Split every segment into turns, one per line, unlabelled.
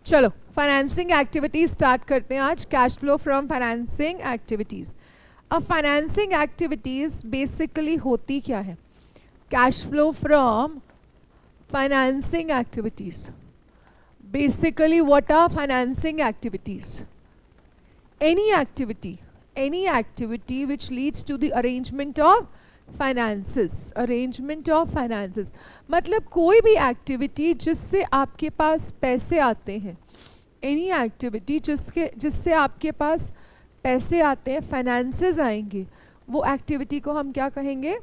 चलो financing activities start करते हैं आज. Cash flow from financing activities. अब फाइनेंसिंग एक्टिविटीज बेसिकली होती क्या है? Cash flow from financing activities. Basically what are financing activities? any activity which leads to the arrangement of finances. मतलब कोई भी एक्टिविटी जिससे आपके पास पैसे आते हैं, any activity जिससे आपके पास पैसे आते हैं, फाइनेंसेस आएंगे, वो एक्टिविटी को हम क्या कहेंगे?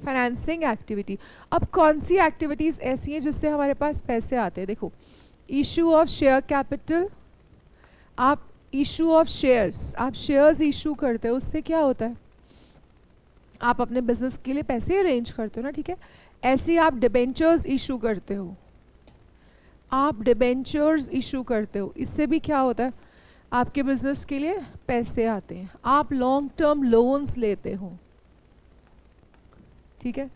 Financing activity. अब कौन सी एक्टिविटीज़ ऐसी हैं जिससे हमारे पास पैसे आते हैं? देखो, इशू ऑफ शेयर कैपिटल. आप इशू ऑफ शेयर्स, आप शेयर्स इशू करते हो, उससे क्या होता है? आप अपने बिजनेस के लिए पैसे अरेंज करते हो ना, ठीक है. ऐसे आप डिबेंचर्स इशू करते हो, आप डिबेंचर्स इशू करते हो, इससे भी क्या होता है? आपके बिजनेस के लिए पैसे आते हैं. आप लॉन्ग टर्म लोन्स लेते हो, ठीक है.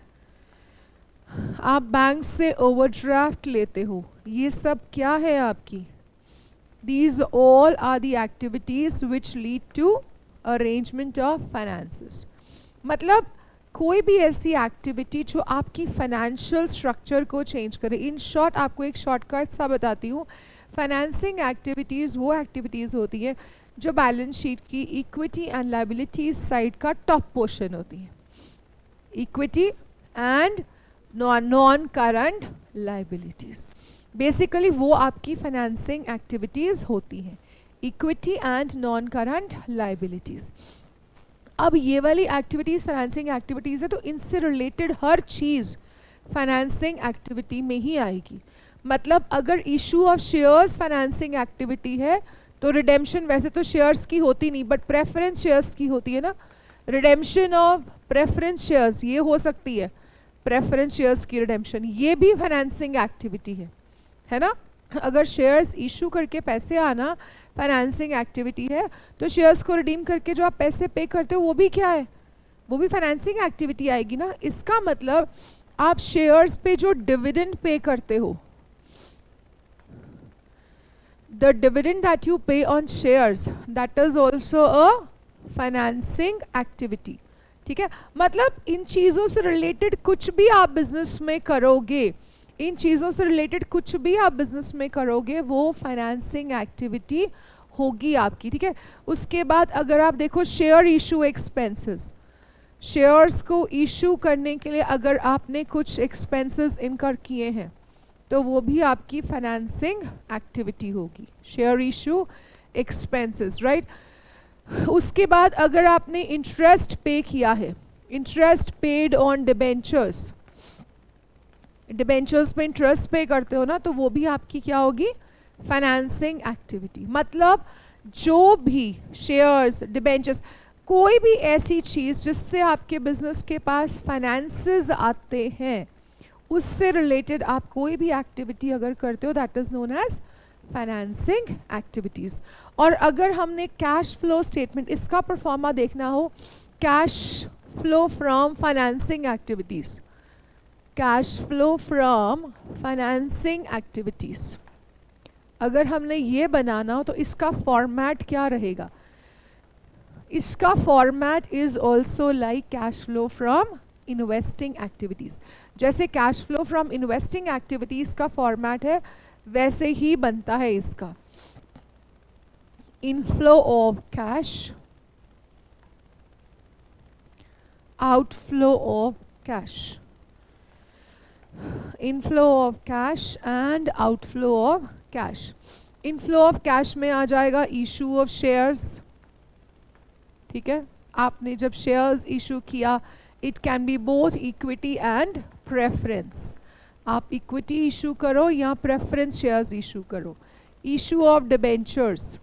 आप बैंक से ओवरड्राफ्ट लेते हो, ये सब क्या है आपकी? These all are the activities which lead to arrangement of finances. मतलब कोई भी ऐसी एक्टिविटी जो आपकी फाइनेंशियल स्ट्रक्चर को चेंज करे. इन शॉर्ट आपको एक शॉर्टकट सा बताती हूँ. फाइनेंसिंग एक्टिविटीज़ वो एक्टिविटीज़ होती है जो बैलेंस शीट की इक्विटी एंड लायबिलिटीज साइड का टॉप पोर्शन होती है. Equity and non current liabilities, basically वो आपकी फाइनेंसिंग एक्टिविटीज़ होती हैं, equity and non current liabilities. अब ये वाली एक्टिविटीज़ फाइनेंसिंग एक्टिविटीज़ है, तो इनसे रिलेटेड हर चीज़ फाइनेंसिंग एक्टिविटी में ही आएगी. मतलब अगर issue of shares financing activity है, तो रिडेम्पशन वैसे तो शेयर्स की होती नहीं, बट प्रेफरेंस शेयर्स की होती है ना. रिडेम्पशन ऑफ प्रेफरेंस शेयर्स ये हो सकती है, प्रेफरेंस शेयर्स की रिडेम्पशन, ये भी फाइनेंसिंग एक्टिविटी है ना. अगर शेयर्स इशू करके पैसे आना फाइनेंसिंग एक्टिविटी है, तो शेयर्स को रिडीम करके जो आप पैसे पे करते हो वो भी क्या है? वो भी फाइनेंसिंग एक्टिविटी आएगी ना. इसका मतलब आप शेयर्स पे जो डिविडेंड पे करते हो, द डिविडेंड दैट यू पे on shares, that is also a financing activity, ठीक है. मतलब इन चीज़ों से रिलेटेड कुछ भी आप बिजनेस में करोगे, इन चीज़ों से रिलेटेड कुछ भी आप बिजनेस में करोगे, वो फाइनेंसिंग एक्टिविटी होगी आपकी, ठीक है. उसके बाद अगर आप देखो शेयर इशू एक्सपेंसेस, शेयर्स को इशू करने के लिए अगर आपने कुछ एक्सपेंसेस इनकर किए हैं, तो वो भी आपकी फाइनेंसिंग एक्टिविटी होगी. Share issue expenses, right. उसके बाद अगर आपने इंटरेस्ट पे किया है, interest paid on debentures, debentures पे इंटरेस्ट पे करते हो ना, तो वो भी आपकी क्या होगी? Financing activity. मतलब जो भी शेयर्स, डिबेंचर्स, कोई भी ऐसी चीज़ जिससे आपके बिजनेस के पास फाइनेंसेस आते हैं, उससे रिलेटेड आप कोई भी एक्टिविटी अगर करते हो, that is known as financing activities. और अगर हमने कैश फ्लो स्टेटमेंट, इसका परफॉर्मा देखना हो, cash flow from financing activities, cash flow from financing activities, अगर हमने ये बनाना हो तो इसका फॉर्मेट क्या रहेगा? इसका format is also like cash flow from investing activities. जैसे cash flow from investing activities का फॉर्मेट है, वैसे ही बनता है इसका. Inflow of cash, outflow of cash, inflow of cash and outflow of cash. Inflow of cash में आ जाएगा इशू ऑफ शेयर्स, ठीक है. आपने जब शेयर्स इशू किया, it can be both equity and preference. आप इक्विटी इशू करो या प्रेफरेंस शेयर्स इशू करो. इशू ऑफ डिबेंचर्स,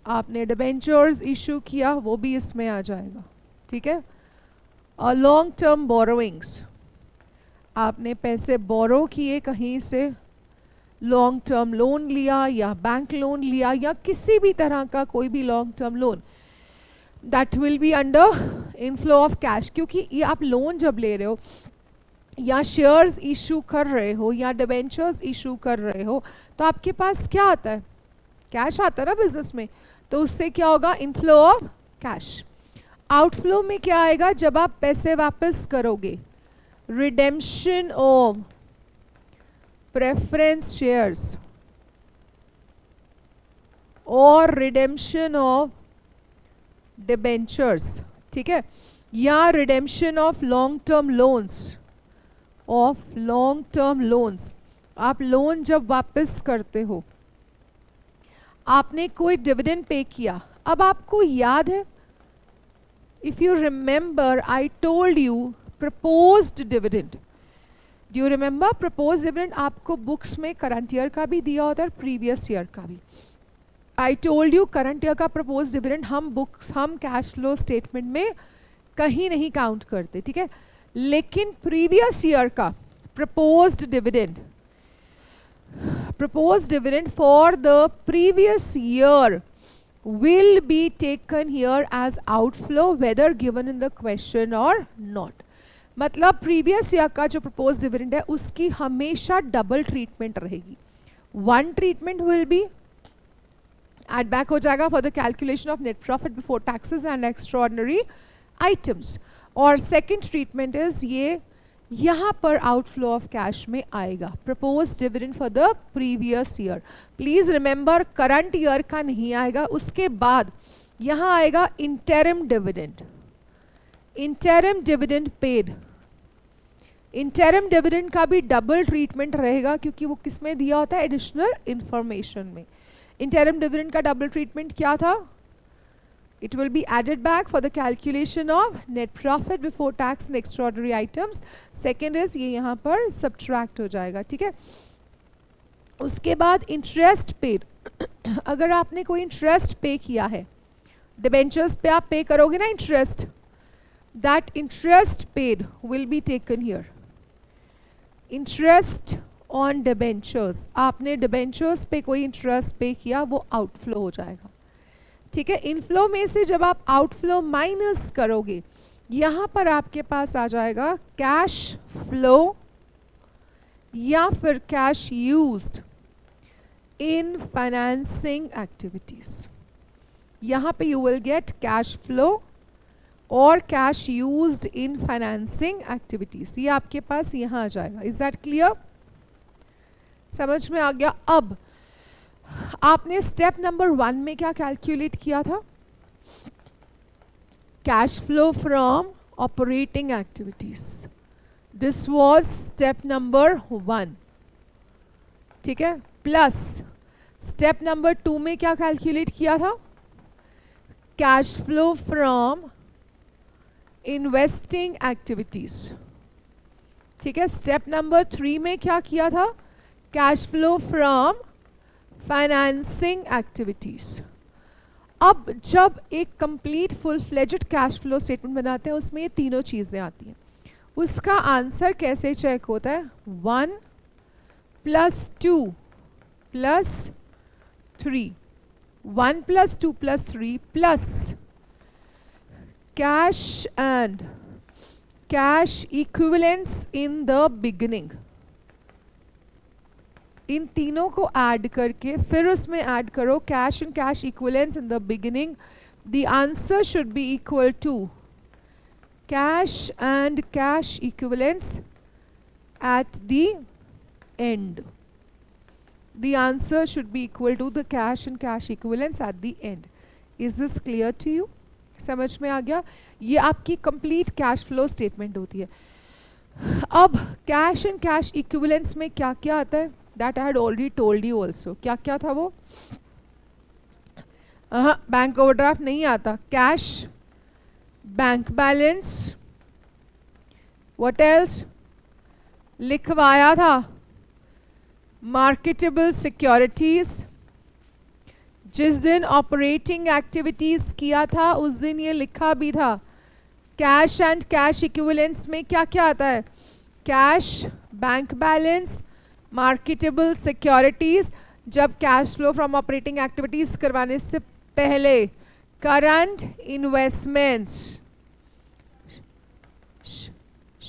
आपने डिबेंचर्स इशू किया, वो भी इसमें आ जाएगा, ठीक है. और लॉन्ग टर्म बोरोइंग्स, आपने पैसे बोरो किए कहीं से, लॉन्ग टर्म लोन लिया या बैंक लोन लिया या किसी भी तरह का कोई भी long term loan, that will be under inflow of cash. क्योंकि ये आप लोन जब ले रहे हो, या शेयर्स इशू कर रहे हो या डिबेंचर्स इशू कर रहे हो, तो आपके पास क्या आता है? कैश आता है ना बिजनेस में, तो उससे क्या होगा? Inflow of cash. आउटफ्लो में क्या आएगा? जब आप पैसे वापस करोगे, रिडेम्पशन ऑफ प्रेफरेंस शेयर्स और रिडेम्पशन ऑफ डिबेंचर्स, ठीक है, या redemption of long term loans, आप लोन जब वापस करते हो, आपने कोई डिविडेंड पे किया, अब आपको याद है, if you remember I told you proposed dividend, do you remember? Proposed dividend आपको बुक्स में करंट ईयर का भी दिया होता है, प्रीवियस ईयर का भी। I told you current year का प्रपोज डिविडेंड हम कैश फ्लो स्टेटमेंट में कहीं नहीं काउंट करते, ठीक है, लेकिन प्रीवियस ईयर का proposed dividend for the previous year will be taken here as outflow whether given in the question or not। मतलब प्रीवियस ईयर का जो प्रपोज डिविडेंड है उसकी हमेशा डबल ट्रीटमेंट रहेगी। One treatment will be add back हो जाएगा for the calculation of net profit before taxes and extraordinary items, और सेकेंड ट्रीटमेंट इज ये यहाँ पर आउटफ्लो ऑफ कैश में आएगा, propose dividend for the previous year. Please remember current year का नहीं आएगा, उसके बाद यहाँ आएगा interim dividend paid. Interim dividend का भी डबल ट्रीटमेंट रहेगा क्योंकि वो किसमें दिया होता है? एडिशनल इंफॉर्मेशन में। इंटरिम डिविडेंड का डबल ट्रीटमेंट क्या था? It will be added back for the calculation of net profit before tax and extraordinary items। Second is ये यहाँ पर subtract हो जाएगा, ठीक है। उसके बाद interest paid अगर आपने कोई interest पे किया है, debentures पे आप पे करोगे ना interest, that interest paid will be taken here। interest on debentures, आपने debentures पे कोई interest पे किया, वो outflow हो जाएगा, ठीक है। इनफ्लो में से जब आप आउटफ्लो माइनस करोगे, यहां पर आपके पास आ जाएगा कैश फ्लो या फिर cash used in financing activities. यहां पे you will get cash flow और cash used in financing activities, ये आपके पास यहां आ जाएगा। Is that clear? समझ में आ गया? अब आपने स्टेप नंबर 1 में क्या कैलकुलेट किया था? Cash flow from operating activities, this was step number 1, ठीक है। प्लस स्टेप नंबर 2 में क्या कैलकुलेट किया था? Cash flow from investing activities, ठीक है। स्टेप नंबर 3 में क्या किया था? Cash flow from financing activities. अब जब एक complete full fledged cash flow statement बनाते हैं, उसमें ये तीनों चीजें आती हैं। उसका आंसर कैसे चेक होता है? 1 + 2 + 3, 1 + 2 + 3 plus cash and cash equivalence in the beginning, इन तीनों को ऐड करके फिर उसमें ऐड करो cash and cash equivalence in the beginning. The answer should be equal to cash and cash equivalence at the end. The answer should be equal to the cash and cash equivalence at the end. Is this clear to you? समझ में आ गया? ये आपकी complete cash flow statement होती है। अब cash and cash equivalence में क्या क्या आता है? That I had already told you also। क्या क्या था वो? बैंक ओवरड्राफ्ट नहीं आता। Cash, bank balance, what else लिखवाया था? Marketable securities. जिस दिन ऑपरेटिंग एक्टिविटीज किया था उस दिन ये लिखा भी था। कैश एंड कैश इक्विवेलेंस में क्या क्या आता है? Cash, bank balance, marketable securities. जब cash flow from operating activities करवाने से पहले current investments,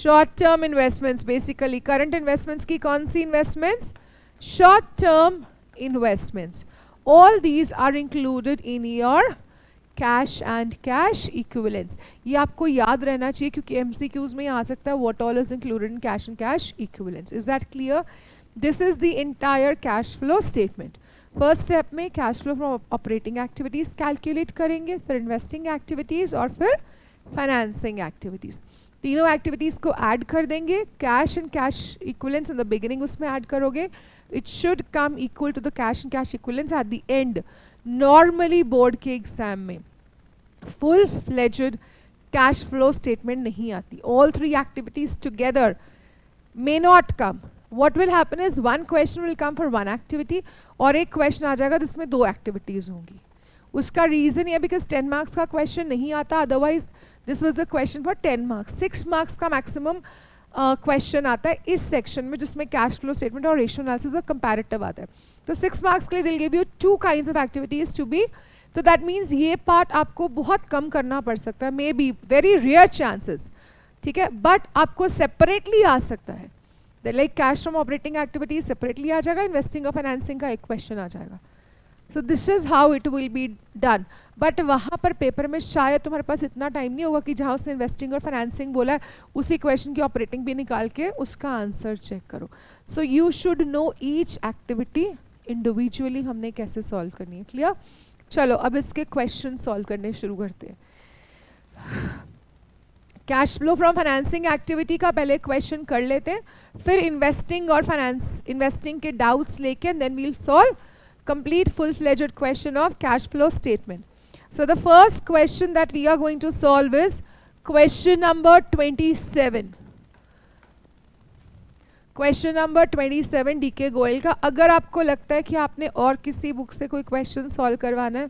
short term investments, basically current investments की कौन सी investments? Short term investments. All these are included in your cash and cash equivalents. ये आपको याद रहना चाहिए क्योंकि एमसीक्यूज में आ सकता है what all is included in cash and cash equivalents. Is that clear? This is the entire cash flow statement. First step में cash flow from operating activities calculate करेंगे, फिर इन्वेस्टिंग एक्टिविटीज और फिर फाइनेंसिंग एक्टिविटीज. तीनों activities को add कर देंगे. Cash and cash equivalents in the beginning उसमें ऐड करोगे. It should come equal to the cash and cash equivalents at the end. Normally board के एग्जाम में full fledged cash flow statement नहीं आती. All three activities together may not come. What will happen is one question will come for one activity और एक question आ जाएगा जिसमें दो एक्टिविटीज होंगी. उसका रीजन ये बिकॉज 10 मार्क्स का क्वेश्चन नहीं आता, otherwise this was a question for 10 marks. 6 marks का मैक्सिमम क्वेश्चन आता है इस सेक्शन में जिसमें कैश फ्लो स्टेटमेंट और रेशियो एनालिसिस और कंपैरेटिव आता है. तो 6 मार्क्स के लिए they'll give you 2 kinds of activities to be. तो दैट मीन्स ये पार्ट आपको बहुत कम करना पड़ सकता है, maybe very rare chances, ठीक है, बट आपको सेपरेटली आ सकता है. Like cash from operating activities separately आ जाएगा, इन्वेस्टिंग और फाइनेंसिंग का एक क्वेश्चन आ जाएगा. So this is how it will be done. But वहाँ पर पेपर में शायद तुम्हारे पास इतना टाइम नहीं होगा कि जहाँ उसने इन्वेस्टिंग और फाइनेंसिंग बोला है उसी क्वेश्चन की ऑपरेटिंग भी निकाल के उसका आंसर चेक करो. So you should know each activity individually हमने कैसे सॉल्व करनी है. क्लियर? चलो अब इसके क्वेश्चन सॉल्व करने शुरू करते हैं. Cash flow from financing activity का पहले क्वेश्चन कर लेते हैं, फिर इन्वेस्टिंग और इन्वेस्टिंग के डाउट्स लेके and then we'll solve complete full-fledged question of cash flow statement. So the first question that we are going to solve is question number 27. Question number 27 DK Goyal का. अगर आपको लगता है कि आपने और किसी बुक से कोई क्वेश्चन सॉल्व करवाना है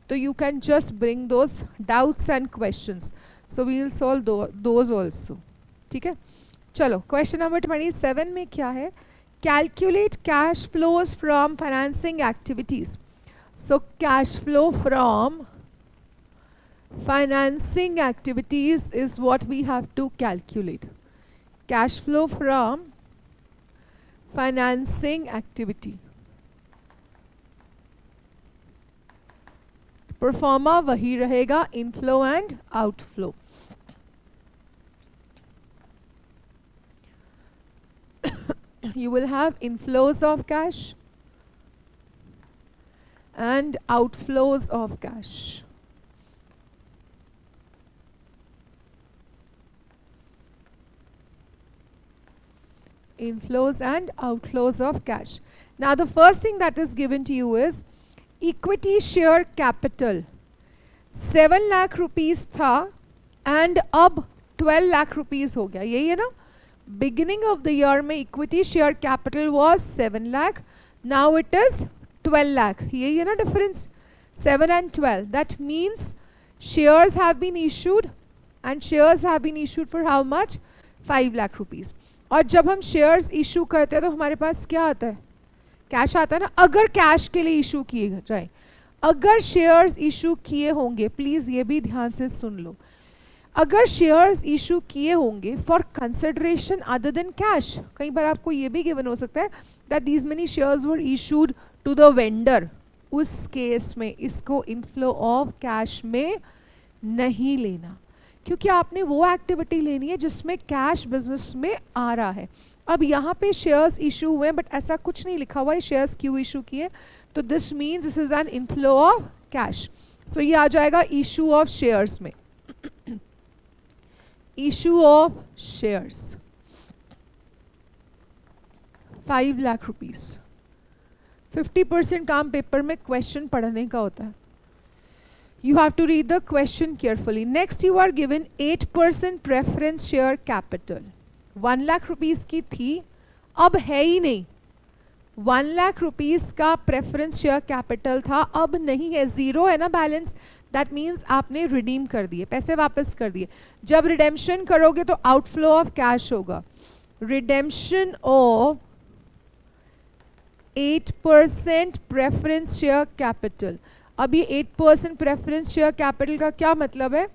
तो you can just bring those doubts and questions. So we will solve those also. ठीक है, चलो क्वेश्चन नंबर 27 में क्या है? Calculate cash flows from financing activities. So cash flow from financing activities is what we have to calculate. Cash flow from financing activity. Performer वही रहेगा, inflow and outflow. You will have inflows of cash and outflows of cash. Inflows and outflows of cash. Now the first thing that is given to you is equity share capital. 7 lakh rupees था and अब 12 lakh rupees हो गया. यही है ना? Beginning of the year में equity share capital was 7 lakh. Now it is 12 lakh. यही है ना difference? 7 and 12. That means shares have been issued and shares have been issued for how much? 5 lakh rupees. और जब हम shares issue करते हैं तो हमारे पास क्या आता है? कैश आता है ना. अगर कैश के लिए इशू किए जाए, अगर शेयर्स इशू किए होंगे, प्लीज ये भी ध्यान से सुन लो, अगर शेयर्स इशू किए होंगे for consideration other than cash, कई बार आपको ये भी गिवन हो सकता है that these many shares were issued to the vendor, उस केस में इसको इनफ्लो ऑफ कैश में नहीं लेना, क्योंकि आपने वो एक्टिविटी लेनी है जिसमें कैश बिजनेस में आ रहा है. अब यहाँ पे शेयर्स इशू हुए बट ऐसा कुछ नहीं लिखा हुआ है शेयर्स क्यों इशू किए, तो this means this is an inflow of cash. So ये आ जाएगा इशू ऑफ शेयर्स में. Issue of shares 5 lakh rupees. 50% काम पेपर में क्वेश्चन पढ़ने का होता है. You have to read the question carefully. Next you are given 8% preference share capital. 1 lakh rupees की थी, अब है ही नहीं. 1 लाख रुपीज का प्रेफरेंस शेयर कैपिटल था, अब नहीं है, जीरो है ना बैलेंस. दैट मीन्स आपने रिडीम कर दिए, पैसे वापस कर दिए. जब रिडेम्पशन करोगे तो आउटफ्लो ऑफ कैश होगा. Redemption of 8% preference share capital. अब ये 8% प्रेफरेंस शेयर कैपिटल का क्या मतलब है?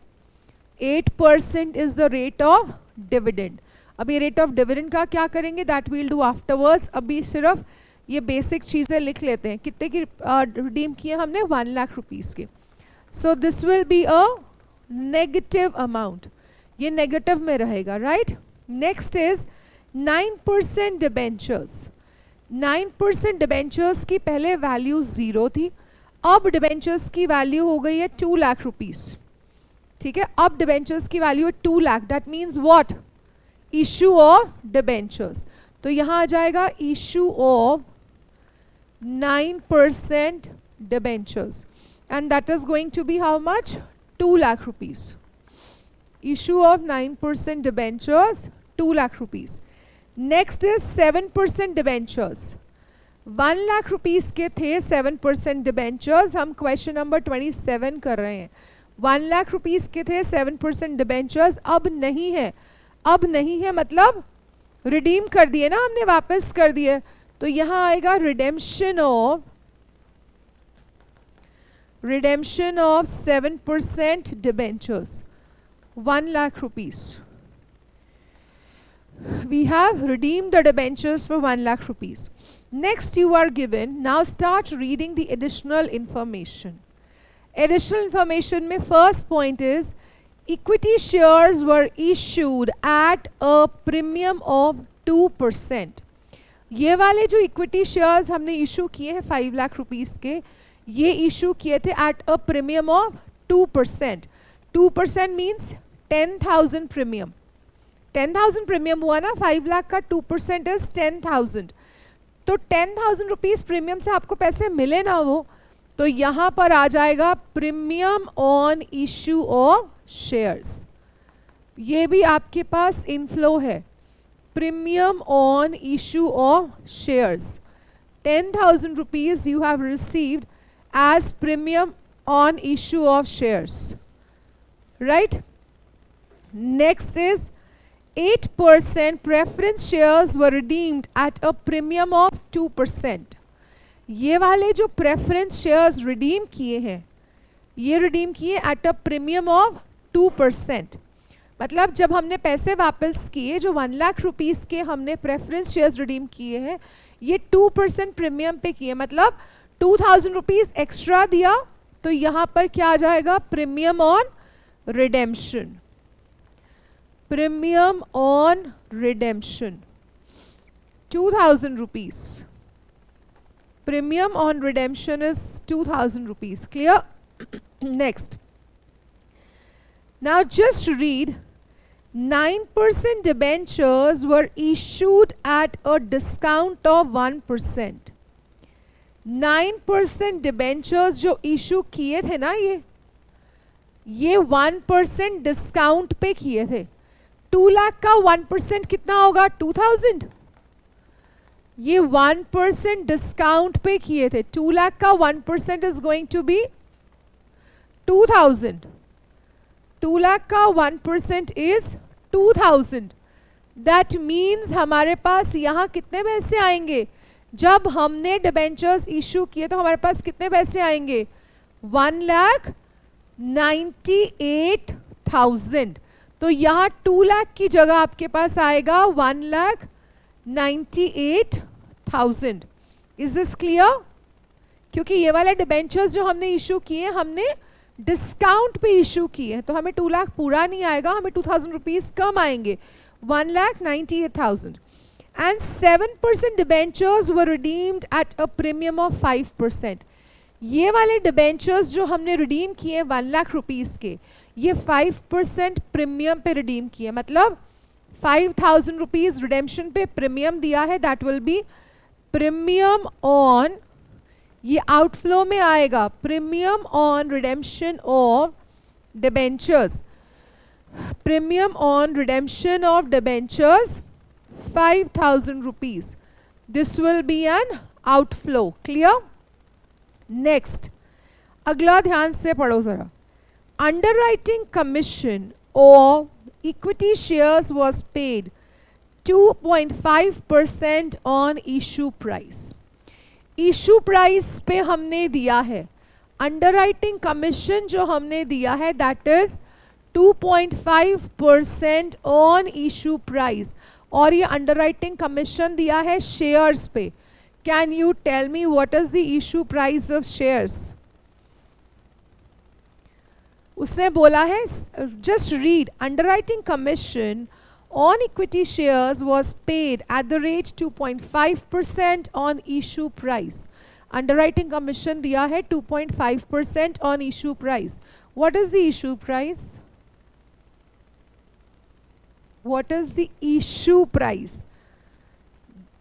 8% is the rate of dividend. अभी रेट ऑफ डिविडेंड का क्या करेंगे, दैट वील डू आफ्टरवर्ड्स. अभी सिर्फ ये बेसिक चीज़ें लिख लेते हैं. कितने की रिडीम किए हमने, 1 लाख रुपीज़ के. So this will be a negative amount, ये नेगेटिव में रहेगा, right. Next is 9% debentures. 9% debentures की पहले वैल्यू 0 थी, अब डिबेंचर्स की वैल्यू हो गई है 2 लाख रुपीज़. ठीक है, अब डिबेंचर्स की वैल्यू है 2 lakh. That means what, issue of debentures. तो यहाँ आ जाएगा issue of 9% debentures and that is going to be how much, 2 lakh rupees. Issue of 9% debentures, 2 lakh rupees. Next is 7% debentures. 1 lakh rupees के थे 7% debentures. हम question number 27 कर रहे हैं. 1 lakh rupees के थे 7% debentures. अब नहीं है, अब नहीं है मतलब redeem कर दिए ना हमने, वापस कर दिए. तो यहाँ आएगा redemption of 7% debentures, 1 lakh rupees. We have redeemed the debentures for 1 lakh rupees. Next you are given, now start reading the additional information. Additional information में first point is equity shares were issued at a premium of 2%. ये वाले जो equity shares हमने issue किए हैं 5 lakh rupees के, ये issue किए थे at a premium of 2%. 2% means 10,000 premium. 10,000 premium हुआ ना, 5 लाख का 2% इज 10,000. तो 10,000 रुपीज प्रीमियम से आपको पैसे मिले ना वो, तो यहाँ पर आ जाएगा premium on issue of shares. ये भी आपके पास इनफ्लो है, premium on issue of shares. 10,000 rupees you have received as premium on issue of shares, right. Next is 8% preference shares were redeemed at a premium of 2%. ये वाले जो preference shares redeem किए हैं, ये redeem किए at a premium of 2%. मतलब जब हमने पैसे वापस किए, जो 1 लाख रुपीस के हमने प्रेफरेंस शेयर्स रिडीम किए हैं, ये 2% प्रीमियम पे किए, मतलब 2,000 रुपीज एक्स्ट्रा दिया. तो यहाँ पर क्या आ जाएगा, premium on redemption. Premium on redemption 2,000 rupees. Premium on redemption is 2,000 rupees. Clear. Next, now just read 9% debentures were issued at a discount of 1%. 9% debentures जो इशू किए थे ना, ये 1% डिस्काउंट पे किए थे. 2 लाख का 1% कितना होगा, 2,000. ये 1% डिस्काउंट पे किए थे. 2 लाख का 1% is going to be 2,000. 2 lakh का 1% इज 2,000. दैट मीन्स हमारे पास यहाँ कितने पैसे आएंगे, जब हमने डिबेंचर्स इशू किए तो हमारे पास कितने पैसे आएंगे, 1,98,000. तो यहाँ 2 लाख की जगह आपके पास आएगा 1,98,000. Is this clear. क्योंकि ये वाले डिबेंचर्स जो हमने इशू किए, हमने डिस्काउंट पे इशू किए, तो हमें 2 लाख पूरा नहीं आएगा, हमें 2,000 रुपीज कम आएंगे, 1,98,000. And 7% debentures were redeemed at a premium of 5%. ये वाले डिबेंचर्स जो हमने रिडीम किए 1 लाख रुपीस के, ये 5% प्रीमियम पे रिडीम किए, मतलब 5,000 रुपीज रिडेम्पशन पे प्रीमियम दिया है. That will B premium on, ये आउटफ्लो में आएगा, premium on redemption of debentures. Premium on redemption of debentures 5,000 rupees. This will be an outflow. Clear? Next, अगला ध्यान से पढ़ो जरा. Underwriting commission or equity shares was paid 2.5% on issue price. Issue price पे हमने दिया है, underwriting commission जो हमने दिया है that is 2.5% on issue price, और ये अंडरराइटिंग कमीशन दिया है शेयर्स पे. Can you tell me what is the issue price of shares? उसने बोला है, just read, underwriting commission on equity shares was paid at the rate 2.5% on issue price. Underwriting commission दिया है 2.5% on issue price. What is the issue price? What is the issue price?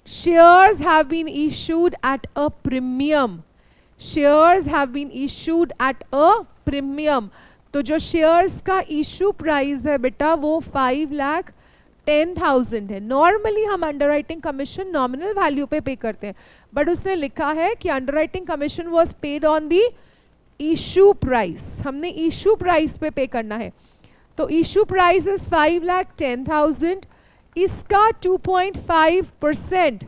Shares have been issued at a premium. Shares have been issued at a premium. तो जो shares का issue price है बेटा वो 5,10,000 है. Normally हम underwriting commission nominal value पे करते हैं, बट उसने लिखा है कि underwriting commission was paid on the issue price. हमने इशू प्राइस पे करना है. तो इशू प्राइस इज 5,10,000. इसका 2.5%,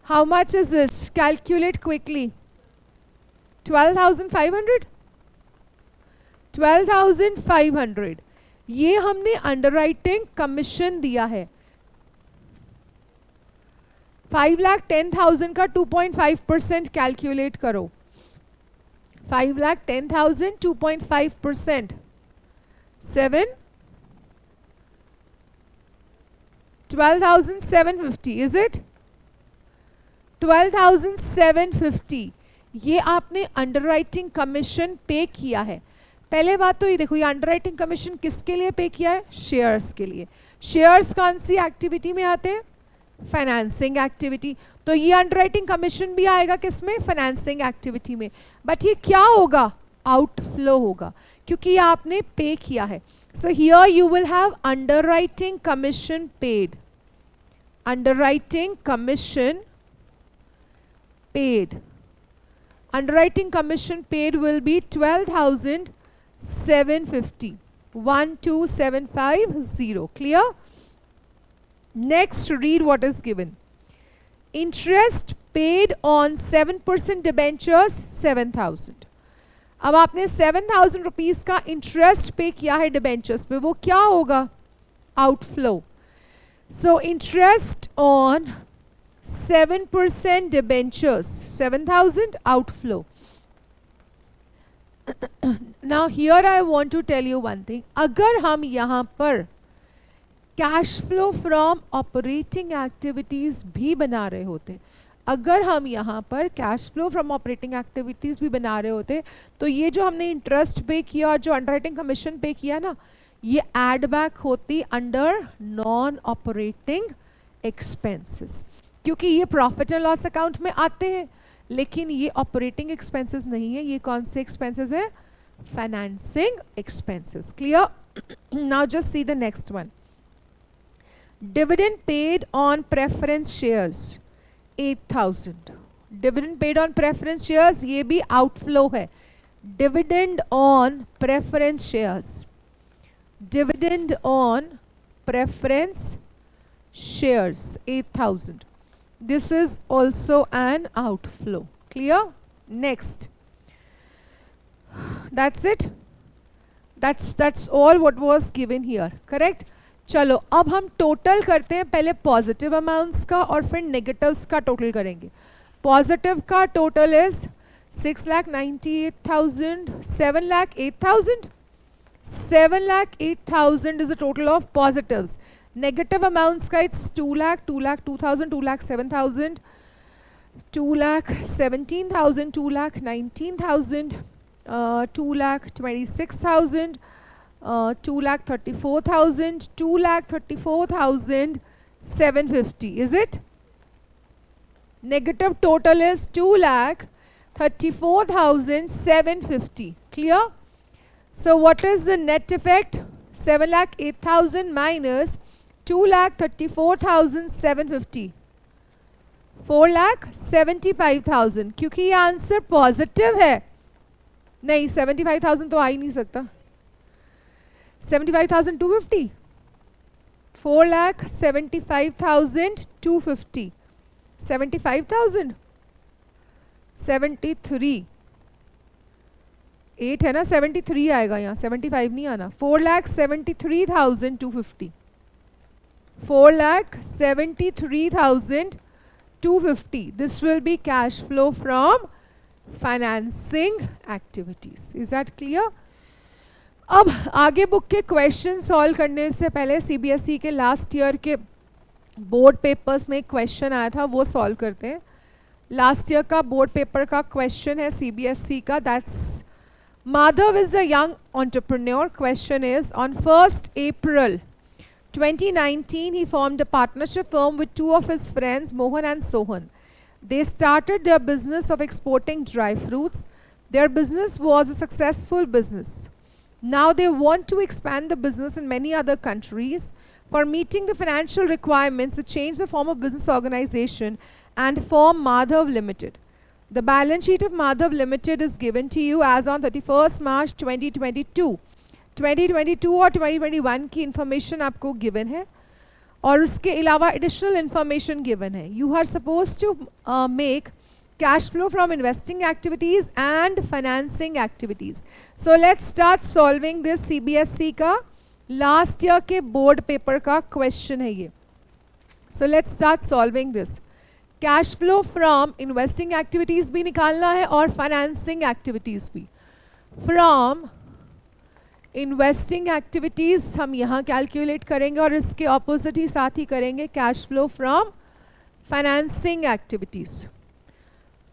how much is this? Calculate quickly. 12,500. 12,500 ये हमने अंडरराइटिंग कमीशन दिया है. 5,10,000 का 2.5% कैलकुलेट करो. 5,10,000 2.5%, 7, 12,750. Is it? 12,750 ये आपने अंडरराइटिंग कमीशन पे किया है. पहले बात तो ये देखो, ये अंडरराइटिंग कमीशन किसके लिए पे किया है? शेयर्स के लिए. शेयर्स कौन सी एक्टिविटी में आते हैं? Financing activity. तो ये अंडरराइटिंग कमीशन भी आएगा किसमें? फाइनेंसिंग एक्टिविटी में. बट ये क्या होगा? आउटफ्लो होगा, क्योंकि ये आपने पे किया है. So here you will have underwriting commission paid. Underwriting commission paid. Underwriting commission paid will be 12,750. 12,750. Clear? Next, read what is given. Interest paid on 7% debentures 7,000. अब आपने 7,000 रुपीज का इंटरेस्ट पे किया है डिबेंचर्स पे, वो क्या होगा? Outflow. So interest on 7% debentures 7,000 outflow. Now here I want to tell you one thing. अगर हम यहाँ पर cash flow from operating activities भी बना रहे होते, अगर हम यहाँ पर cash flow from operating activities भी बना रहे होते, तो ये जो हमने इंटरेस्ट पे किया और जो अंडरराइटिंग कमीशन पे किया ना, ये एड बैक होती अंडर नॉन ऑपरेटिंग एक्सपेंसेस, क्योंकि ये प्रॉफिट एंड लॉस अकाउंट में आते हैं, लेकिन ये ऑपरेटिंग एक्सपेंसेस नहीं है. ये कौन से एक्सपेंसेस है? Financing expenses. Clear? Now just see the next one. Dividend paid on preference shares 8,000. Dividend paid on preference shares, ये भी आउटफ्लो है. Dividend on preference shares. Dividend on preference shares 8,000. This is also an outflow. Clear? Next. That's it. That's all what was given here. Correct? चलो अब हम total करते हैं. पहले positive amounts का और फिर नेगेटिव्स का टोटल करेंगे. पॉजिटिव का total is 6,98,000, 7,08,000. 7,08,000 is the total of positives. Negative amounts का it's 2 lakh, 2 lakh 2,000, 2 lakh 7,000, 2 lakh 17,000, 2 lakh 19,000, 2 lakh 26,000, 2 lakh 34,000, 2 lakh 34,750. Is it? Negative total is 2 lakh 34,750. Clear? So what is the net effect? 7,08,000 minus 2,34,750, 4,75,000. क्योंकि ये answer positive है. नहीं, 75,000 तो आ ही नहीं सकता. 75,250. 4,75,250. 75,000. 73. 8 है ना, 73 आएगा यहाँ, 75 नहीं आना. 4,73,250. 4,73,250. This will be cash flow from financing activities. Is that clear? अब आगे बुक के क्वेश्चन सॉल्व करने से पहले सीबीएसई के लास्ट ईयर के बोर्ड पेपर्स में एक क्वेश्चन आया था, वो सॉल्व करते हैं. लास्ट ईयर का बोर्ड पेपर का क्वेश्चन है सीबीएसई का. That's Madhav is a young entrepreneur. Question is, on 1st April 2019, he formed a partnership firm with two of his friends, Mohan and Sohan. They started their business of exporting dry fruits. Their business was a successful business. Now they want to expand the business in many other countries. For meeting the financial requirements, they changed the form of business organization and formed Madhav Limited. The balance sheet of Madhav Limited is given to you as on 31st March 2022. 2022 और 2021 की information आपको given है और उसके अलावा additional information given है. You are supposed to make cash flow from investing activities and financing activities. So let's start solving this. CBSE का last year के board paper का question है ये. So let's start solving this. Cash flow from investing activities भी निकालना है और financing activities भी. फ्रॉम इन्वेस्टिंग एक्टिविटीज़ हम यहाँ कैलकुलेट करेंगे और इसके ऑपोजिट ही साथ ही करेंगे cash flow from financing activities.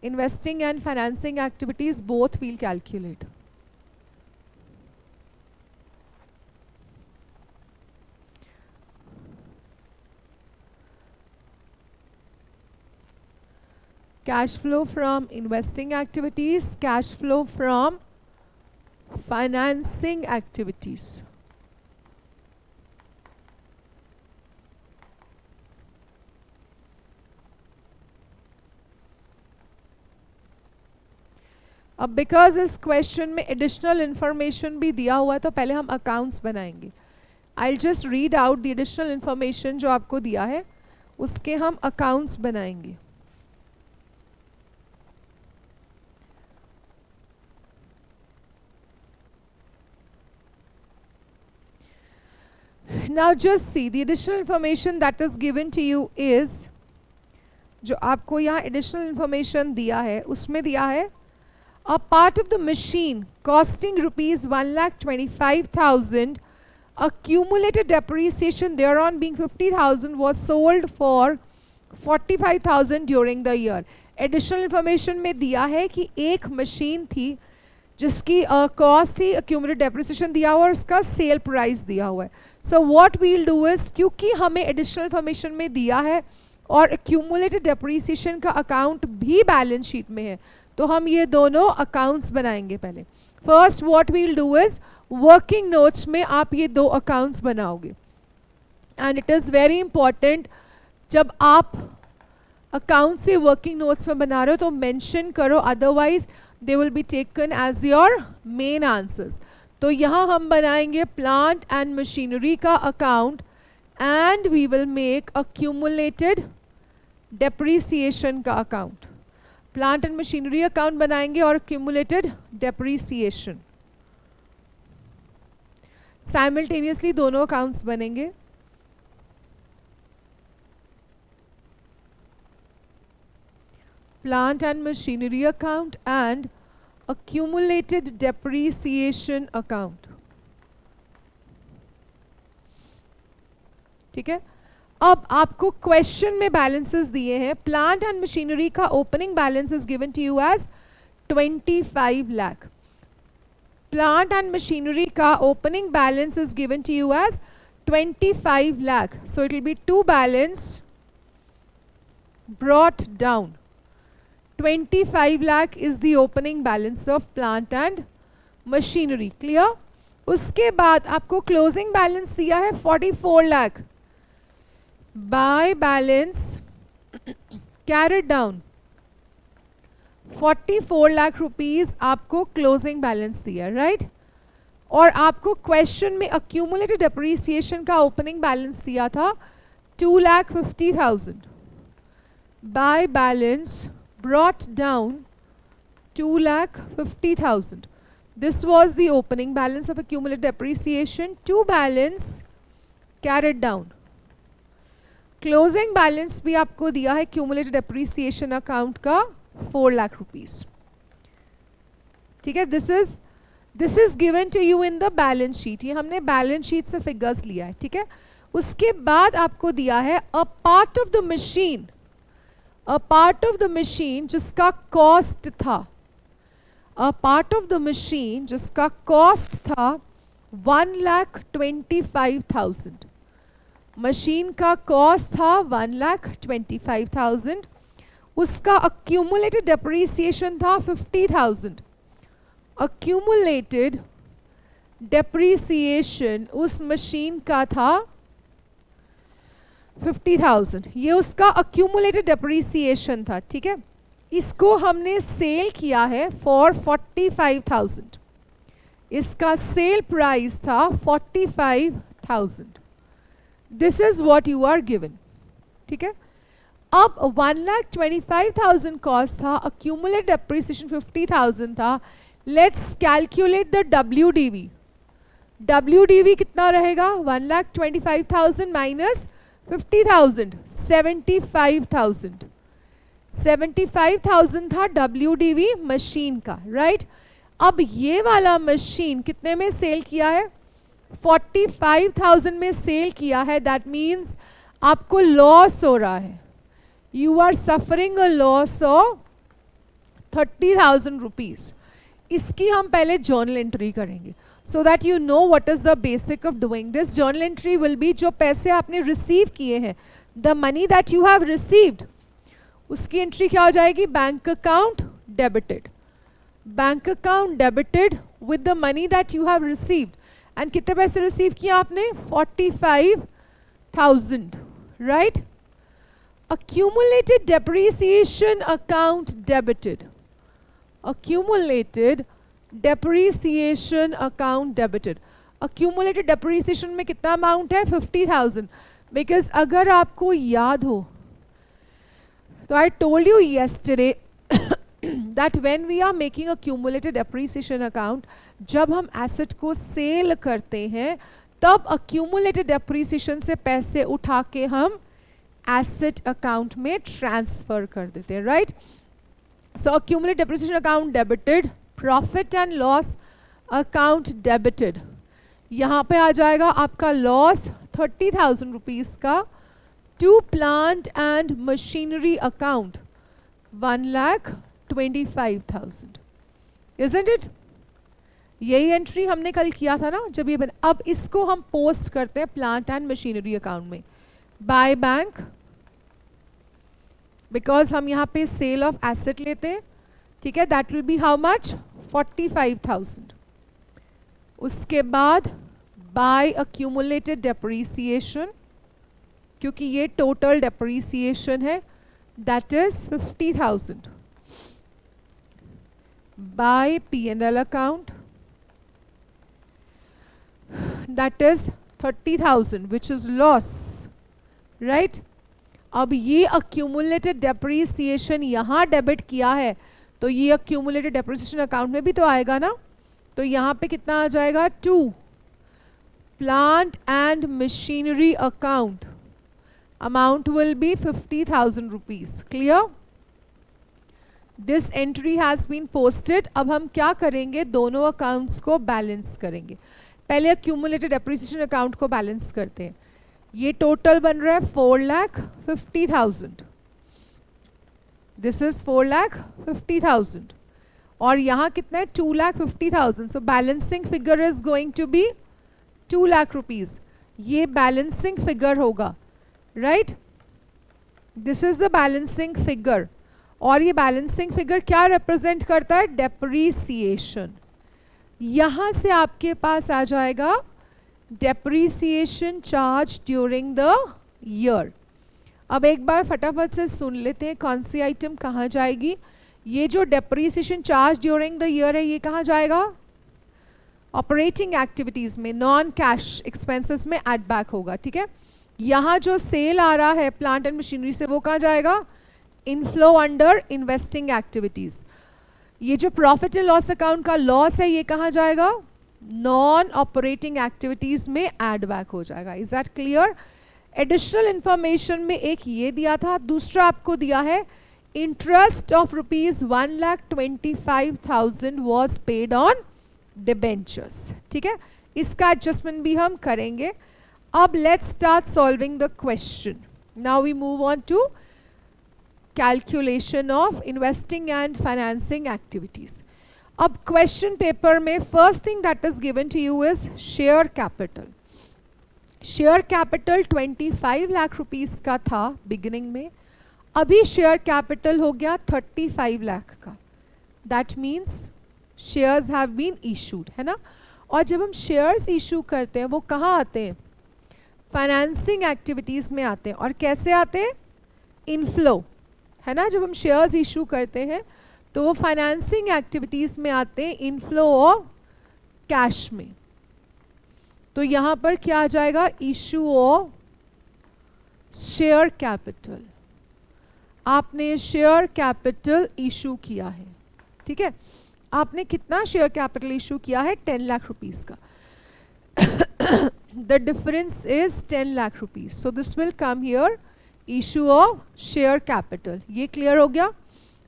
Investing and financing activities both will calculate. Cash flow from investing activities, cash flow from financing activities. अब बिकॉज इस क्वेश्चन में एडिशनल इंफॉर्मेशन भी दिया हुआ है तो पहले हम अकाउंट्स बनाएंगे. I just read out the additional information जो आपको दिया है, उसके हम अकाउंट्स बनाएंगे. Now just see the additional information that is given to you is, जो आपको यहाँ additional information दिया है उसमें दिया है a part of the machine costing rupees 1,25,000, accumulated depreciation thereon being 50,000 was sold for 45,000 during the year. Additional information में दिया है कि एक मशीन थी जिसकी कॉस्ट थी, accumulated depreciation दिया हुआ और उसका सेल प्राइस दिया हुआ है. So what we'll do is, क्योंकि हमें एडिशनल इन्फॉर्मेशन में दिया है और accumulated depreciation का अकाउंट भी बैलेंस शीट में है, तो हम ये दोनों अकाउंट्स बनाएंगे पहले. First what we'll do is, working notes में आप ये दो अकाउंट्स बनाओगे. And it is very important, जब आप अकाउंट से वर्किंग नोट्स में बना रहे हो तो मेंशन करो, otherwise they will be taken as your main answers. तो यहाँ हम बनाएंगे प्लांट एंड मशीनरी का account and we will make accumulated depreciation का account. Plant and machinery account बनाएंगे और अक्यूमुलेटेड डेप्रीसिएशन. साइमल्टेनियसली दोनों अकाउंट्स बनेंगे. Plant and machinery account and accumulated depreciation account. ठीक है. अब आपको क्वेश्चन में बैलेंसेस दिए हैं. प्लांट एंड मशीनरी का opening balance is given to you as 25 lakh. Plant and machinery का opening balance is given to you as 25 lakh. So it will be to balance brought down. 25 lakh is the opening balance of plant and machinery. Clear? उसके बाद आपको closing balance दिया है 44 lakh. By balance carried down 44 lakh rupees आपको closing balance दिया, right? और आपको question में accumulated depreciation का opening balance दिया था 2,50,000. By balance brought down 2,50,000. This was the opening balance of accumulated depreciation. To balance carried down. Closing balance भी आपको दिया है क्यूमुलेटेड डेप्रीसिएशन अकाउंट का 4 लाख रुपीस. ठीक है, this is given to you in the balance sheet. ये हमने balance sheet से फिगर्स लिया है. ठीक है, उसके बाद आपको दिया है a part of the machine जिसका कॉस्ट था, a part of the machine जिसका कॉस्ट था 1,25,000. मशीन का कॉस्ट था 1,25,000. उसका अक्यूमुलेटेड डेप्रीसिएशन था 50,000. अक्यूमुलेटेड डेप्रीसिएशन उस मशीन का था 50,000. ये उसका अक्यूमुलेटेड डेप्रीसिएशन था. ठीक है, इसको हमने सेल किया है फॉर 45,000. इसका सेल प्राइस था 45,000. This is what you are given. ठीक है, अब 1,25,000 कॉस्ट था, अक्यूमुलेटेड डेप्रीसिएशन 50,000 था. Let's calculate the WDV. WDV कितना रहेगा? 1,25,000 माइनस 50,000, 75,000. 75,000 था WDV मशीन का, राइट? अब ये वाला मशीन कितने में सेल किया है? 45,000 में सेल किया है. दैट मीन्स आपको लॉस हो रहा है. You are suffering a loss of 30,000 rupees. इसकी हम पहले जर्नल एंट्री करेंगे so that you know what is the basic of doing this. Journal entry will be जो पैसे आपने रिसीव किए हैं, the money that you have received, उसकी एंट्री क्या हो जाएगी? Bank account debited. Bank account debited with the money that you have received. And कितने पैसे रिसीव किया आपने? 45,000, right? accumulated depreciation account debited. Accumulated depreciation account debited. Accumulated depreciation में कितना अमाउंट है? 50,000. बिकॉज अगर आपको याद हो तो I told you yesterday that when we are making accumulated depreciation account, जब हम एसेट को सेल करते हैं तब accumulated depreciation से पैसे उठा के हम एसेट अकाउंट में ट्रांसफर कर देते हैं, right? So accumulated depreciation account debited, profit and loss account debited. यहाँ पे आ जाएगा आपका लॉस 30,000 रुपीज का. To plant and machinery account 1,25,000. Isn't it? यही एंट्री हमने कल किया था ना जब ये बना. अब इसको हम पोस्ट करते हैं प्लांट एंड मशीनरी अकाउंट में बाय बैंक, बिकॉज हम यहाँ पे सेल ऑफ एसेट लेते हैं. ठीक है, that will be how much? 45,000. उसके बाद बाय अक्यूमुलेटेड डेप्रीसिएशन, क्योंकि ये टोटल डेप्रीसिएशन है, that is 50,000. By P&L account, that is 30,000 which is loss, right? अब ये अक्यूमुलेटेड डेप्रीसिएशन यहाँ डेबिट किया है तो ये अक्यूमुलेटेड डेप्रीसिएशन अकाउंट में भी तो आएगा ना. तो यहाँ पे कितना आ जाएगा? 2 plant and machinery account, amount will be 50,000 rupees. Clear? This entry has been posted. अब हम क्या करेंगे? दोनों अकाउंट्स को बैलेंस करेंगे. पहले अक्यूमुलेटेड डेप्रीसिएशन अकाउंट को बैलेंस करते हैं. ये टोटल बन रहा है 4,50,000. दिस इज 4,50,000 और यहाँ कितना है? 2,50,000. So balancing figure is going to be 2 lakh rupees. ये बैलेंसिंग फिगर होगा, right? This is the balancing figure. और ये बैलेंसिंग फिगर क्या रिप्रेजेंट करता है? डेप्रीसिएशन. यहाँ से आपके पास आ जाएगा depreciation charge during the year. अब एक बार फटाफट से सुन लेते हैं कौन सी आइटम कहाँ जाएगी. ये जो depreciation charge during the year है ये कहाँ जाएगा? ऑपरेटिंग एक्टिविटीज में, नॉन कैश एक्सपेंसेस में एड बैक होगा. ठीक है, यहाँ जो सेल आ रहा है प्लांट एंड मशीनरी से वो कहाँ जाएगा? Inflow under investing activities. ये जो प्रॉफिट एंड लॉस अकाउंट का लॉस है ये कहाँ जाएगा? नॉन ऑपरेटिंग एक्टिविटीज में एड बैक हो जाएगा. Is that clear? Additional information में एक ये दिया था, दूसरा आपको दिया है interest of rupees 1,25,000 was paid on debentures. ठीक है, इसका एडजस्टमेंट भी हम करेंगे. अब let's start solving the question. Now we move on to calculation of investing and financing activities. अब क्वेश्चन पेपर में first thing that is given to you is share capital. Share capital 25 lakh rupees का था beginning में, अभी share capital हो गया 35 लाख का. That means shares have been issued, है ना. और जब हम शेयर्स इशू करते हैं वो कहाँ आते हैं? फाइनेंसिंग एक्टिविटीज में आते हैं. और कैसे आते हैं? इनफ्लो, है ना. जब हम शेयर्स इशू करते हैं तो वो फाइनेंसिंग एक्टिविटीज में आते हैं, इनफ्लो ऑफ कैश में. तो यहां पर क्या आ जाएगा? Issue of share capital. आपने शेयर कैपिटल इशू किया है. ठीक है, आपने कितना शेयर कैपिटल इशू किया है? 10 लाख रुपीस का. The difference is 10 lakh rupees. So this will come here issue of share capital. ये क्लियर हो गया.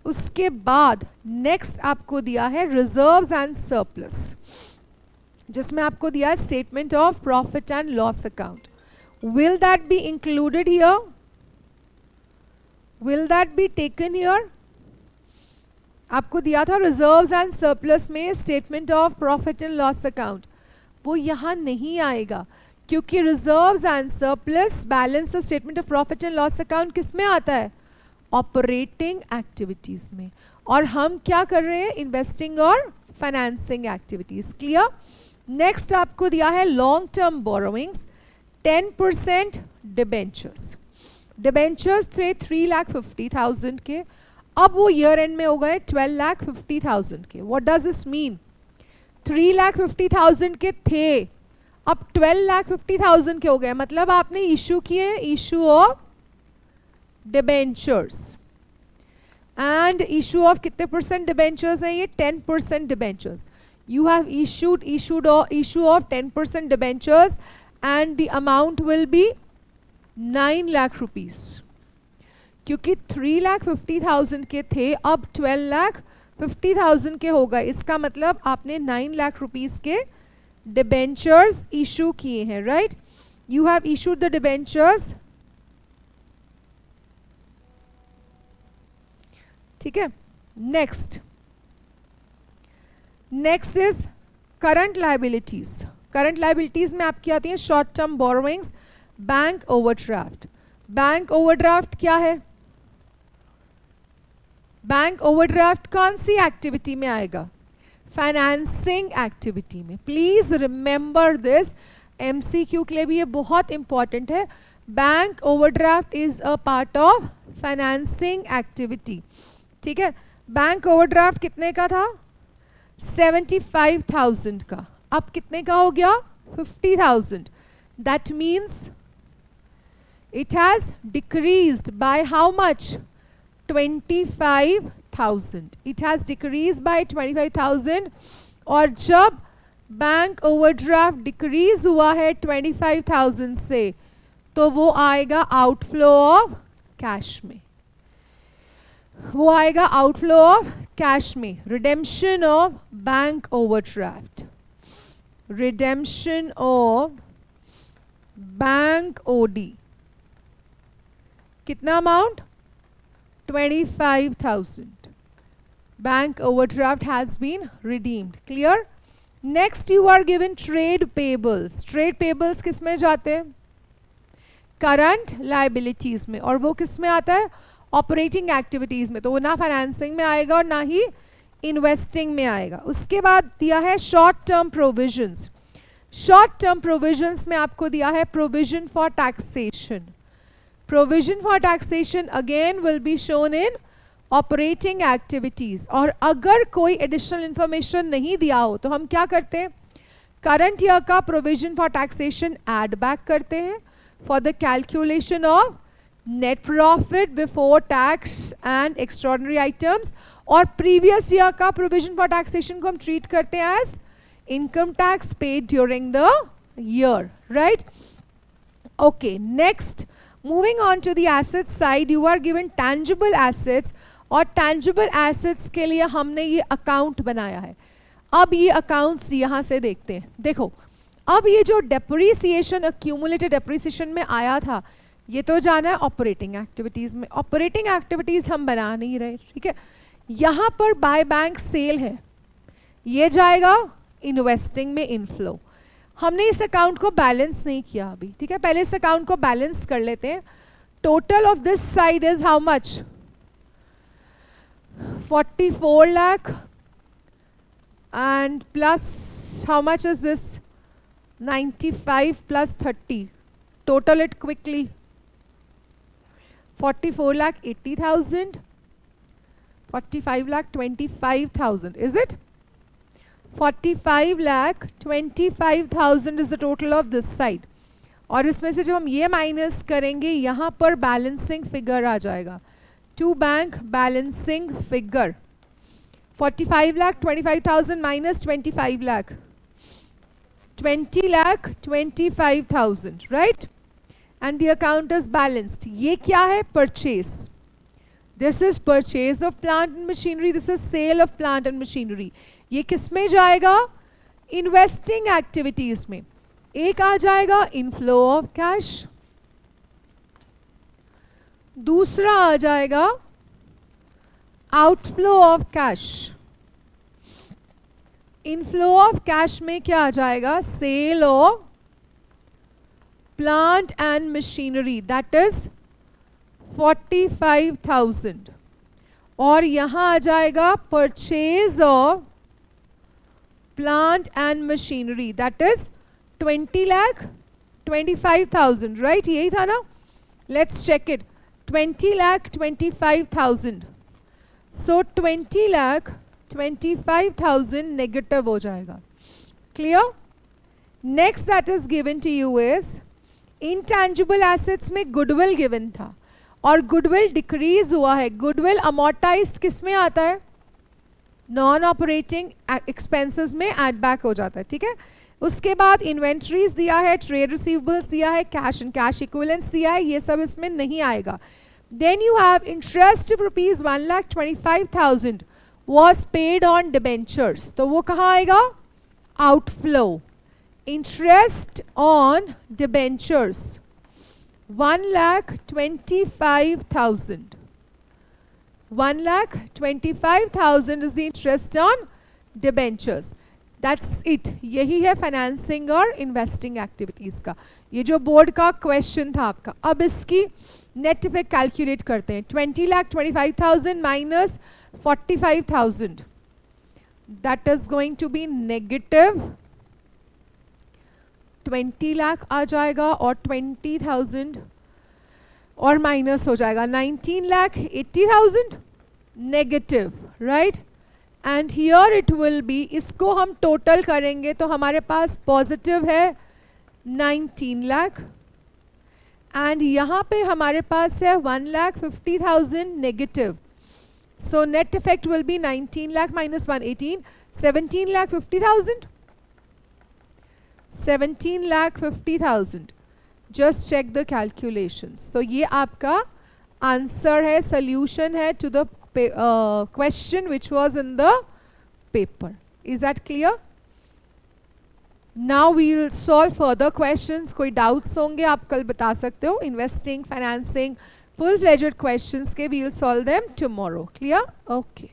उसके बाद नेक्स्ट आपको दिया है रिजर्व्स एंड सरप्लस, जिसमें आपको दिया है statement of profit and loss account. Will that be included here? Will that be taken here? आपको दिया था रिजर्व्स एंड सरप्लस में statement of profit and loss account. वो यहाँ नहीं आएगा क्योंकि reserves and surplus balance of statement of profit and loss account किस में आता है? ऑपरेटिंग एक्टिविटीज में. और हम क्या कर रहे हैं? इन्वेस्टिंग और फाइनेंसिंग एक्टिविटीज. क्लियर? नेक्स्ट आपको दिया है long term borrowings, 10% debentures. Debentures थे 3,50,000 के, अब वो ईयर एंड में हो गए 12,50,000 के. What does this mean? 3,50,000 के थे, अब 12,50,000 के हो गए. मतलब आपने इशू किए issue of debentures. And issue of कितने परसेंट डिबेंचर्स हैं? ये 10% debentures. You have issued issue of 10% debentures and the amount will be 9 lakh rupees. क्योंकि 3,50,000 के थे, अब 12,50,000 के हो गए. इसका मतलब आपने 9 लाख रुपीस के डिबेंचर्स इशू किए हैं. Right? You have issued the debentures. ठीक है. Next is current liabilities. Current liabilities में आपकी आती हैं short term borrowings, bank overdraft. Bank overdraft क्या है? बैंक ओवरड्राफ्ट कौन सी एक्टिविटी में आएगा? फाइनेंसिंग एक्टिविटी में. प्लीज रिमेंबर दिस, एमसीक्यू के लिए भी ये बहुत इंपॉर्टेंट है. Bank overdraft is a part of financing activity. ठीक है. बैंक ओवरड्राफ्ट कितने का था? 75,000 का. अब कितने का हो गया? 50,000. That means it has decreased by how much? 25,000. It has decrease by 25,000. और जब बैंक ओवरड्राफ्ट डिक्रीज हुआ है 25,000 से, तो वो आएगा आउटफ्लो ऑफ कैश में. वो आएगा आउटफ्लो ऑफ कैश में. Redemption of bank overdraft, redemption of bank OD. कितना amount? 25,000. Bank overdraft has been redeemed. Clear? Next you are given trade payables. Trade payables किस में जाते हैं? करंट लाइबिलिटीज में. और वो किस में आता है? ऑपरेटिंग एक्टिविटीज में. तो वो ना फाइनेंसिंग में आएगा और ना ही इन्वेस्टिंग में आएगा. उसके बाद दिया है short term provisions. Short term provisions में आपको दिया है provision for taxation. Provision for taxation again will be shown in operating activities. और अगर कोई एडिशनल इंफॉर्मेशन नहीं दिया हो तो हम क्या करते हैं? करंट ईयर का provision for taxation add back करते हैं for the calculation of net profit before tax and extraordinary items. और प्रीवियस ईयर का प्रोविजन फॉर टैक्सेशन को हम ट्रीट करते हैं as income tax paid during the year, right? Okay, next moving on to the asset side, you are given tangible assets, और tangible assets के लिए हमने ये अकाउंट बनाया है। अब ये अकाउंट्स यहाँ से देखते हैं। देखो, अब ये जो डेप्रिसिएशन, अक्यूमुलेटेड डेप्रिसिएशन में आया था, ये तो जाना है ऑपरेटिंग एक्टिविटीज़ में। ऑपरेटिंग एक्टिविटीज़ हम बना नहीं रहे, ठीक है? यहाँ पर बाय बैंक सेल है, ये जाएगा इन्वेस्टिंग में इनफ्लो। हमने इस अकाउंट को बैलेंस नहीं किया अभी, ठीक है? पहले इस अकाउंट को बैलेंस कर लेते हैं। Total of this side is how much? 44 lakh, and plus how much is this? 95 plus 30. Total it quickly. 44 lakh 80,000. 45 lakh 25,000. Is it? 45 lakh 25,000 is the total of this side. और इसमें से जब हम ये माइनस करेंगे, यहाँ पर बैलेंसिंग फिगर आ जाएगा, to bank balancing figure 45 lakh 25,000 minus 25 lakh 20 lakh 25,000, right? And the account is balanced. ये क्या है? Purchase. This is purchase of plant and machinery. This is sale of plant and machinery. ये किस में जाएगा? Investing activities में। एक आ जाएगा inflow of cash, दूसरा आ जाएगा outflow of cash. Inflow of cash में क्या आ जाएगा? Sale of plant and machinery, that is 45,000, और यहां आ जाएगा purchase of plant and machinery, that is 20 lakh 25,000, right? यही था ना? Let's check it. 20 lakh 25,000, so 20 lakh 25,000 negative हो जाएगा। Clear? Next that is given to you is intangible assets में गुडविल गिवन था, और गुडविल डिक्रीज हुआ है। गुडविल अमोर्टाइज किस में आता है? नॉन ऑपरेटिंग एक्सपेंसेस में एड बैक हो जाता है, ठीक है? उसके बाद इन्वेंट्रीज दिया है, ट्रेड रिसीवेबल्स दिया है, कैश एंड कैश इक्विवेलेंट्स दिया है, ये सब इसमें नहीं आएगा। Then you have interest rupees 1,25,000 was paid on debentures, तो वो कहाँ आएगा? Outflow. Interest on debentures 1,25,000, 1,25,000 is the interest on debentures. That's it. यही है फाइनेंसिंग और इन्वेस्टिंग एक्टिविटीज का। ये जो बोर्ड का क्वेश्चन था आपका। अब इसकी नेट इफेक्ट कैलकुलेट करते हैं। 20,25,000 minus 45,000, that is going to be negative 20 lakh आ जाएगा, और 20,000 और माइनस हो जाएगा 19,80,000 negative, right? And here it will be, इसको हम टोटल करेंगे तो हमारे पास पॉजिटिव है 19 लाख, एंड यहाँ पे हमारे पास है 1,50,000 negative. So net effect will be 19 lakh minus 118, 17,50,000, 17,50,000। Just check the calculations. तो ये आपका आंसर है, सोल्यूशन है to the question which was in the paper. Is that clear? Now we will solve further questions. कोई doubts होंगे आप कल बता सकते हो। Investing, financing, full-fledged questions के we will solve them tomorrow. Clear? Okay.